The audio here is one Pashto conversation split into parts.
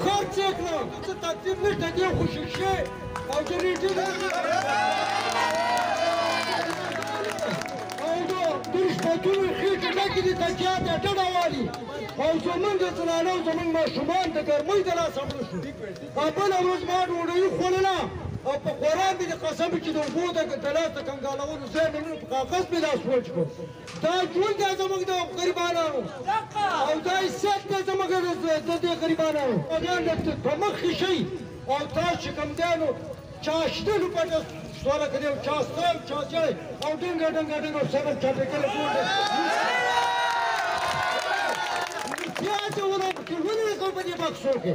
خرڅ یې کړه څه تکلیف نشته دې خوشي شي او جریدې او د رشوتونو خېټې ډکې دي تکیه ته ډډه والي او زمونږ زنانه او زمونږ ماشومان د ګرمۍ د لاسه مړه شو بله ورځ ما ډوډۍ خوړله او په قرآن مې د قسم چې د اوبو د لاس د کنګالولو ځای مې نن په کاغذ مې دا سوچ کړ دا ژوند دی زموږ د غریبانانو او دا عزت دی زموږ د دې غریبانانو په مخ کې شئ او تاسو چې کوم دی نو چا شته نو پټه سوله کړې او چا سته چا چای او ډنګه ډنګه ډنګه سره چاپې کړې بیا چې ولې کوم په دې بکسو کې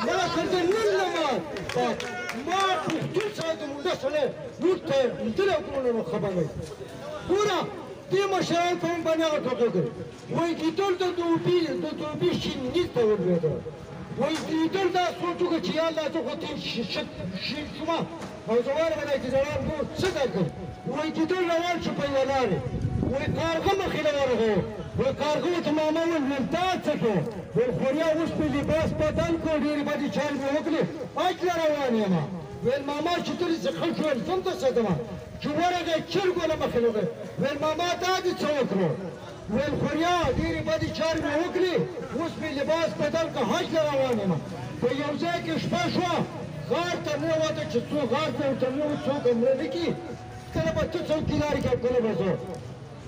ما کړه نن نه ما پښتون سره د مونږ سره نور ته دل او کومه خبره ګوره دې مشران په مونږ باندې هغه ټوکې کوي وایي کیدل د دوبي شینګي ته ولوېده وایي کیدل دا سوچ وکړه چې یا الله ته خو تېر شي شومه او زوار باندې چې ځوان ګور څه کوي وایي کیدل روان شو په یوه لارې وایي کارغه مخې له ورغی وایي کارغه ورته ماما وویل دا څه کوې ویل خوریا اوس مې لباس بدل کړ ډېرې بدې چارې مې وکړې حج له روان یم ویل ماما چې ته دې څه خلک ویل څوم ته ساتمه چې ورغی چرګو له مخې له ویل ماما دا دې څه وکړو ویل خوریا ډېرې بدې چارې مې وکړې اوس مې لباس بدل کړ حج له روان یم په یو ځای کې شپه شوه غار ته ننوته چې څوک غار ته ورته ننوت څوک مړه نه کړي کله به ته څوکیداري کوې کله به زه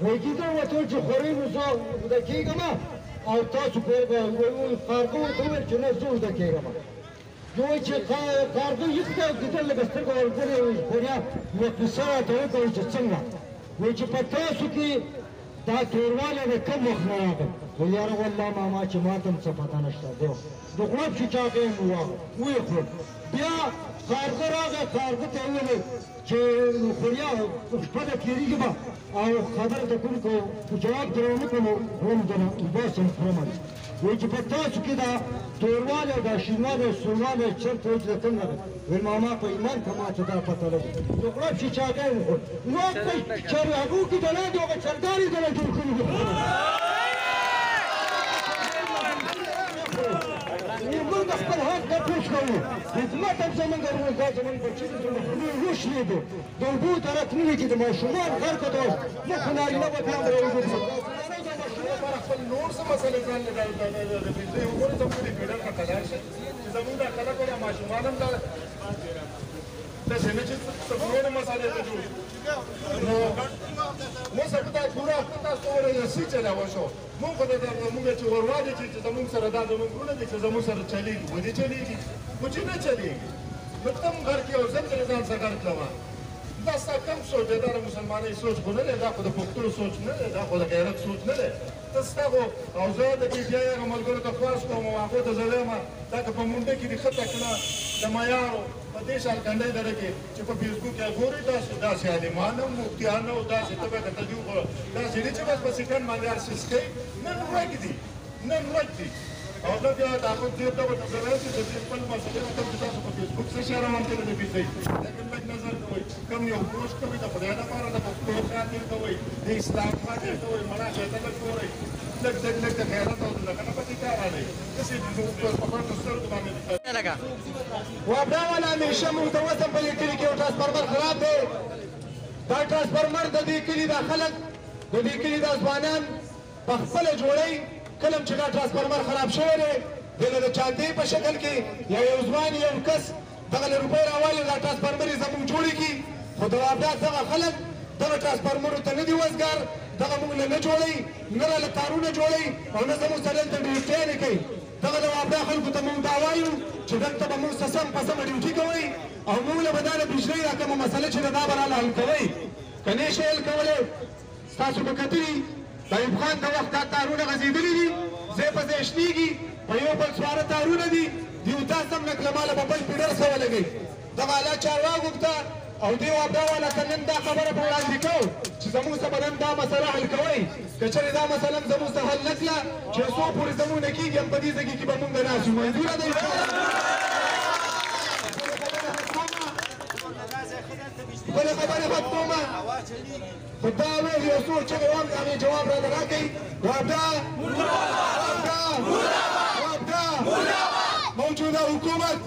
وایي کیدل ورته وویل چې خورۍ نو زه اوده کېږم او تاسو کارغه ورته وویل چې نه زه اوده کېږم نو وایي چې کارغه یخ دی او کیدل لږ سترګه ورګورې وایي خوریا یوه کیسه راته وکړه چې څنګه وایي چې په تاسو کې دا توروالی د کوم وخت نه راغی وایي یاره والله ماما چې ما ته هم څه پته نشته د غړپ چې چاقی یې ویې خورم بیا کارغه راغی کارغه ته یې وویل چې خوریا شپه ده تېرېږي به او خبره ته کوم کو جواب در ونه کړم هم د لباس هم خورم وایي چې په تاسو کې دا توروالی او دا شینوالی او سوروالی چېرته وایي چې د کوم نه دی ویل ماما په ایمان که ما ته دا پته لګي د غړپ چې چاقی یې وخور نو په چرګو کې د لاندې هغه چرګانې دله جوړ کړي دي موږ د خپل حق نه پوښ کوو خدمت هم زموږ دا زموږ بچي دي زموږ وشلې دي د اوبو درک نه وي چې د ماشومان غر که دا موږ خو نارینه به بیا هم راوځو خپل نور څه مسلې ځان له بجلۍ وګورئ زموږ د فیډر نه قدر شي چې زموږ دا خلک او ماشومان هم دا داسې نه چې څه نورې مسالې ته جوړ شي نو اوس هغه دا پوره تاسو وویل چې چلاوه شو مونږ خو مونږ چې وروالی چې زموږ سره دا زموږ وروڼه دي چې زموږ سره چلېږي ولې چلېږي خو چې نه چلېږي نو ته هم غر کې یو ځل ترې ځان څه غر کړه دا ستا کم سوچ دی دا د مسلمانۍ سوچ خو نه دی دا خو د پښتو سوچ نه دی دا خو د غیرت سوچ نه دی ته ستا خو او زه د پي ټي آی هغه ملګرو ته خلاص کوم او هغو ته زه وایم دا که په مونډه کې دې ښه تکړه د معیارو په دې شالکنډۍ دره کې چې په فیسبوک کې ګورې داسې عالمان هم مفتیان او داسې ته به کتل دي خو داسې دي چې بس په سیکنډ باندې هر څه کوي نن ورځ دي نن ورځ دي او دا بیا د هغو دې ته ورته راشي چې دې خپل مسلې کوم چې تاسو په فیسبوک څه شی روان کړی د بجلۍ لیکن لږ نظر کوئ کم یو پوسټ کوئ د خدای لپاره د پښتو خاطر کوئ د اسلام خاطر کوئ مړه شیطه لږ ګورئ لږ د غیرت او د دغه نه پکې کار راغلی داسې په پټو سترګو باندې وابدا والا همیشه موږ ته وسم په دې کلي کې یو ټرانسفارمر خراب دی دا ټرانسفارمر د دې کلي دا خلک د دې کلي دا ځوانان په خپله جوړوي کله چې دا ټرانسفارمر خراب شوی دی دله د چاندې په شکل کې یو ځوان یو کس دغه له روپۍ راوالي دا ټرانسفارمر یې زموږ جوړې کړي خو د وابدا دغه خلک دغه ټرانسفارمرو ته نه دي وزګار دغه موږ له نه جوړوي نه راله تارونه جوړوي او نه زموږ سره دلته ډیوټیانې کوي دغه د وابدا خلکو ته موږ دا وایو چې دلته به موږ سم په سمه ډیوټي کوئ او موږ له به دا د بجلۍ دا کومه مسله چې ده دا به راله حل کوئ که نه شئ حل کولی ستاسو به کتلي د ایوب خان د وخت دا تارونه غځېدلي دي ځای په ځای شنېږي په یو بل سواره تارونه دي دیو تاسو هم لکه له ماله به بل پیډر څه ولګوي دغه اعلی چارواکو ته او دې وابدا والا ته نن دا خبره په وړاندې کوو چې زموږ څه به نن دا مسله حل کوئ که چېرې دا مسله هم زموږ څه حل نه کړه چې څو پورې زموږ نه کېږي هم په دې ځای کې به مونږ ناست یو منظوره ده بله خبره ختمومه خو دا ویل یو څو چغې وم د هغې جواب راله راکوئ وابدا وابدا وابدا موجوده حکومت